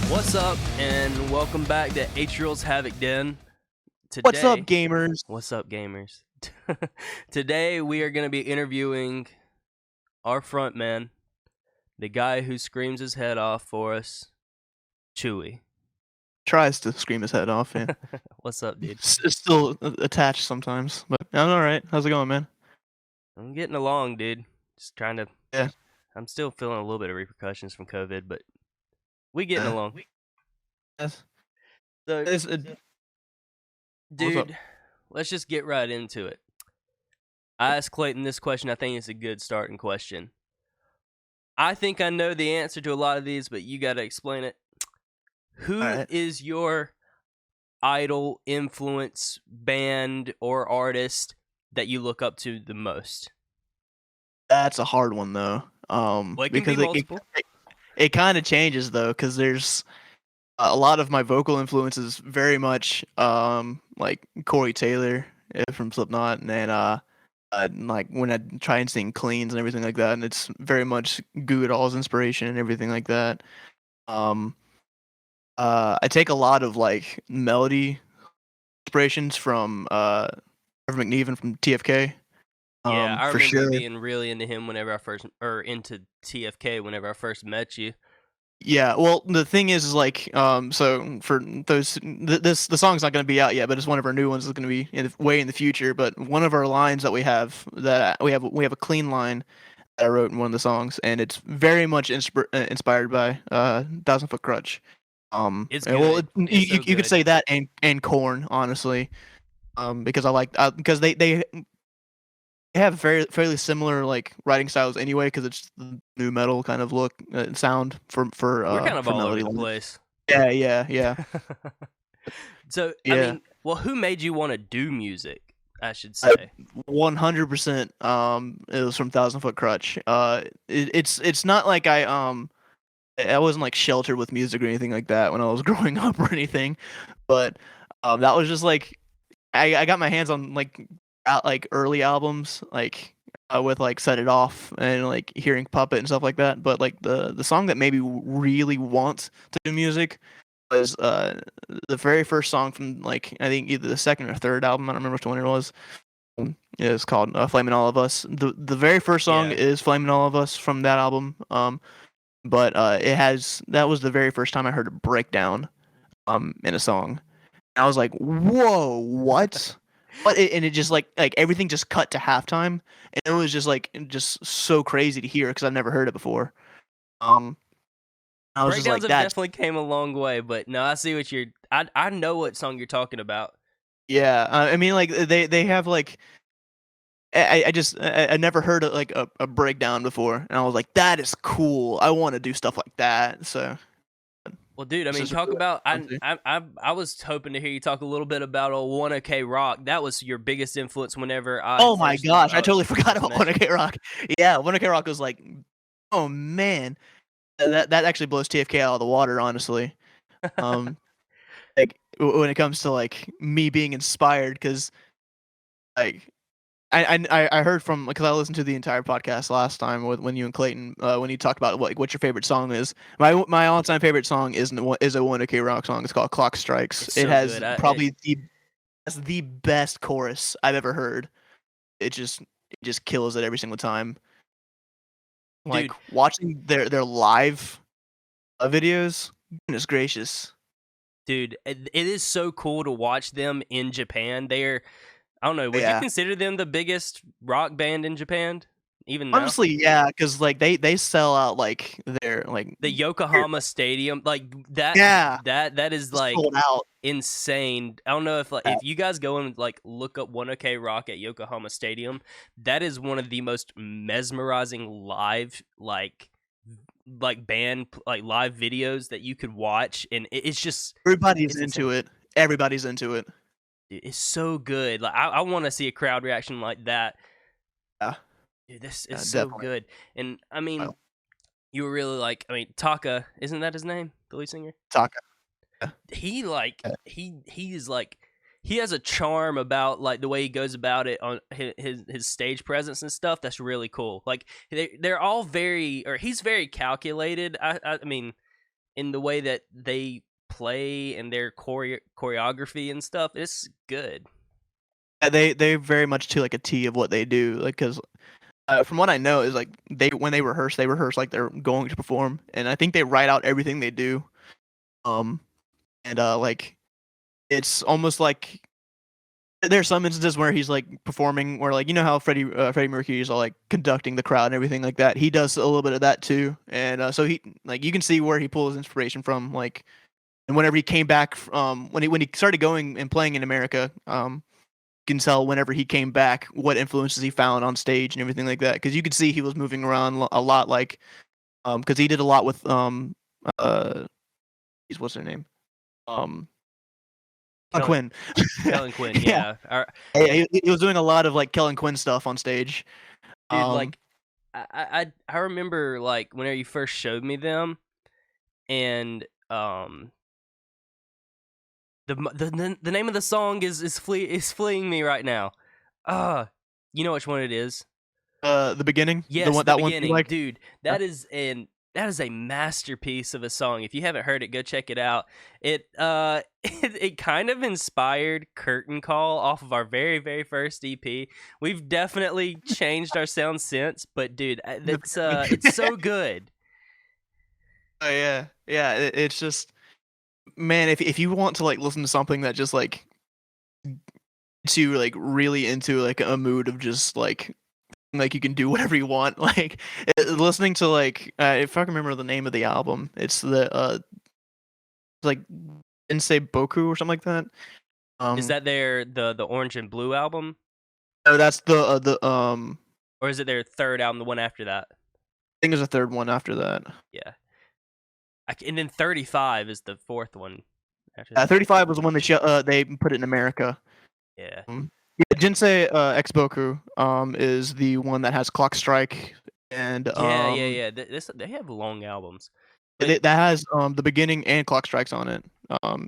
What's up, and welcome back to Atrial's Havoc Den. What's up, Today, gamers? what's up, gamers? Today, we are going to be interviewing our front man, the guy who screams his head off for us, Chewy. Tries to scream his head off, yeah. What's up, dude? It's still attached sometimes, but I'm alright. How's it going, man? I'm getting along, dude. Just trying to. Yeah. I'm still feeling a little bit of repercussions from COVID, but we getting along. Yes. So, What's up? dude, let's just get right into it. I asked Clayton this question. I think it's a good starting question. I think I know the answer to a lot of these, but you got to explain it. Who is your idol, influence, band, or artist that you look up to the most? That's a hard one, though. Because it kind of changes, though, because there's a lot of my vocal influences very much like Corey Taylor from Slipknot, and then like when I try and sing cleans and everything like that, and it's very much Goo Goo Dolls inspiration and everything like that. I take a lot of like melody inspirations from Trevor McNeven from TFK. Yeah, I for remember sure. being really into him whenever I first, or into TFK whenever I first met you. Yeah, well, the thing is like, so for those, the song's not going to be out yet, but it's one of our new ones that's going to be way in the future. But one of our lines that we have a clean line that I wrote in one of the songs, and it's very much inspired by Thousand Foot Crutch. It's and, good. well, you could say that and Korn, honestly, because because they have fairly similar like writing styles anyway, because it's the new metal kind of look sound for We're kind of for all over melody the lines. place. Yeah. So, Yeah. I mean, well, who made you want to do music? I should say 100%. It was from Thousand Foot Crutch. It's not like I wasn't like sheltered with music or anything like that when I was growing up or anything, but that was just like I got my hands on like early albums like with like Set It Off and like hearing Puppet and stuff like that. But like the song that made me really want to do music was the very first song from like I think either the second or third album. I don't remember which one it was. It's called "Flamin' All of Us." The very first song is "Flamin' All of Us" from that album. But that was the very first time I heard a breakdown in a song. And I was like, whoa, what? And it just like everything just cut to halftime, and it was just so crazy to hear because I've never heard it before. I was breakdowns just like, have that definitely came a long way, but no, I see what you're. I know what song you're talking about. yeah. I mean, like they have like I never heard like a breakdown before, and I was like, that is cool. I want to do stuff like that. So. Well, dude, I mean, talk about. I was hoping to hear you talk a little bit about old 1OK Rock. That was your biggest influence whenever I. Oh my gosh, I totally forgot about 1OK Rock. Yeah, 1OK Rock was like, oh man, that actually blows TFK out of the water, honestly. Like when it comes to like me being inspired, because like I heard from, because I listened to the entire podcast last time when you and Clayton when you talked about what your favorite song is. My all time favorite song is a 1OK Rock song. It's called Clock Strikes. It has probably the best chorus I've ever heard. It just kills it every single time. Like watching their live videos, goodness gracious. Dude, it is so cool to watch them in Japan. I don't know, would you consider them the biggest rock band in Japan? Even now? Honestly, yeah, because like they sell out like their like the Yokohama Stadium, like that. Yeah, that is like sold out. Insane. I don't know if if you guys go and like look up 1OK Rock at Yokohama Stadium, that is one of the most mesmerizing live like band like live videos that you could watch, and it's just everybody's into it. Everybody's into it. It's so good. Like I want to see a crowd reaction like that. Yeah. Dude, this is so good. And I mean, you were really like, I mean, Taka, isn't that his name? The lead singer? Taka. Yeah. He like he is like he has a charm about like the way he goes about it on his stage presence and stuff. That's really cool. Like they're all very, or he's very calculated. I mean, in the way that they play and their choreography and stuff. It's good. They very much to like a T of what they do. Like, cause from what I know is like when they rehearse like they're going to perform, and I think they write out everything they do. Um, and like it's almost like there's some instances where he's like performing, where like how Freddie Mercury is all like conducting the crowd and everything like that. He does a little bit of that too, and so he like you can see where he pulls inspiration from. Like, and whenever he came back, when he started going and playing in America, you can tell whenever he came back what influences he found on stage and everything like that. Because you could see he was moving around a lot, like because he did a lot with uh, what's her name, um, Kellen, Quinn. Kellen Quinn, Yeah. yeah. Yeah, he was doing a lot of like Kellen Quinn stuff on stage. Dude, Um, like I remember like whenever you first showed me them, and the name of the song is fleeing me right now. You know which one it is? the beginning, Yes, the that one you beginning, like. dude. That is a masterpiece of a song. If you haven't heard it, go check it out. It kind of inspired Curtain Call off of our very, very first EP. We've definitely changed our sound since, but dude, it's so good. Oh yeah, yeah. It's just, man, if you want to like listen to something that just like to like really into like a mood of just like you can do whatever you want, like listening to like if I can remember the name of the album, it's the like Boku or something like that. Is that the Orange and Blue album, No, that's the or is it their third album, the one after that? I think there's a third one after that. Yeah, and then 35 is the fourth one after that. 35 was the one that they put it in America. Yeah. Yeah, Jinsei Exboku is the one that has Clock Strike, and Yeah. They have long albums. But, that has the beginning and Clock Strikes on it.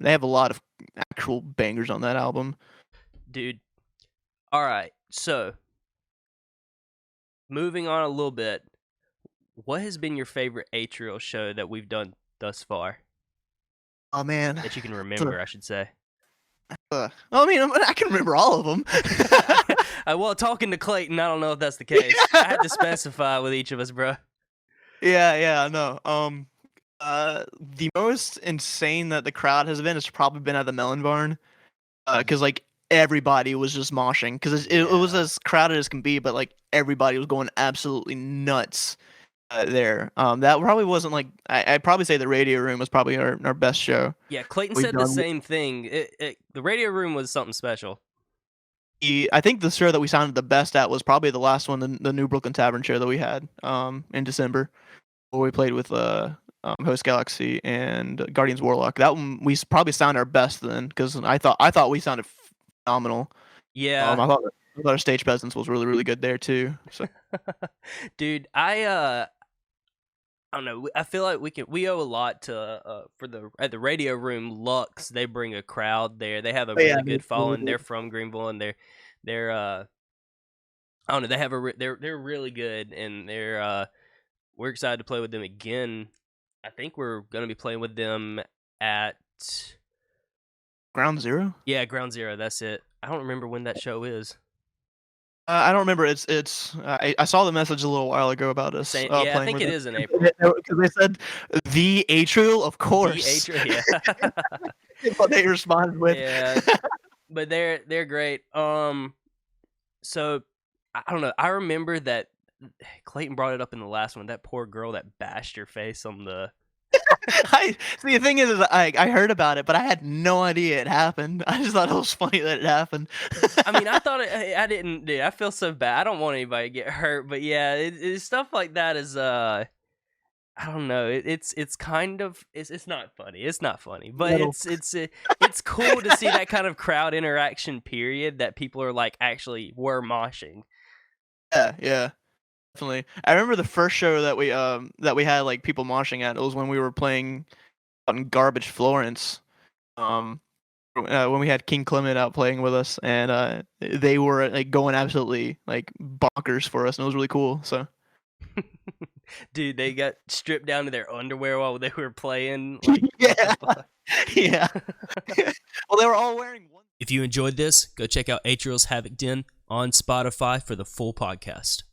They have a lot of actual bangers on that album. dude, all right. So, moving on a little bit, what has been your favorite Atrial show that we've done thus far? Oh man, That you can remember, I should say. I mean, I can remember all of them. Well, talking to Clayton, I don't know if that's the case. Yeah. I had to specify with each of us, bro. Yeah, no. The most insane that the crowd has been has probably been at the Melon Barn, because like everybody was just moshing, because it was as crowded as can be, but like everybody was going absolutely nuts there. That probably wasn't like I'd probably say the Radio Room was probably our best show. Yeah, Clayton we've said the done. same thing. The Radio Room was something special. I think the show that we sounded the best at was probably the last one, the New Brooklyn Tavern show that we had in December, where we played with Host Galaxy and Guardians Warlock. That one we probably sounded our best then, because I thought we sounded phenomenal. Yeah. I thought our stage presence was really, really good there too. So. Dude, I don't know. I feel like we owe a lot to at the Radio Room Lux. They bring a crowd there. They have a really good following. They're from Greenville, and they're I don't know. They have they're really good, and we're excited to play with them again. I think we're gonna be playing with them at Ground Zero. Yeah, Ground Zero. That's it. I don't remember when that show is. I don't remember. It's. I saw the message a little while ago about us. Yeah, I think it is in April. Because they said the Atrial, of course. The Atrial, yeah. That's what they responded with. Yeah, but they're great. So I don't know. I remember that Clayton brought it up in the last one. That poor girl that bashed her face on the. See, the thing is I heard about it, but I had no idea it happened. I just thought it was funny that it happened. I mean, I thought I didn't. Dude, I feel so bad. I don't want anybody to get hurt, but yeah, stuff like that is I don't know. It's kind of it's not funny. It's not funny, but it's cool to see that kind of crowd interaction. Period. That people are like actually were moshing. Yeah. Definitely. I remember the first show that we had like people moshing at. It was when we were playing out in Garbage, Florence. When we had King Clement out playing with us, and they were like going absolutely like bonkers for us, and it was really cool. So Dude, they got stripped down to their underwear while they were playing. Like, Yeah. Yeah. Well, they were all wearing one. If you enjoyed this, go check out Atrial's Havoc Den on Spotify for the full podcast.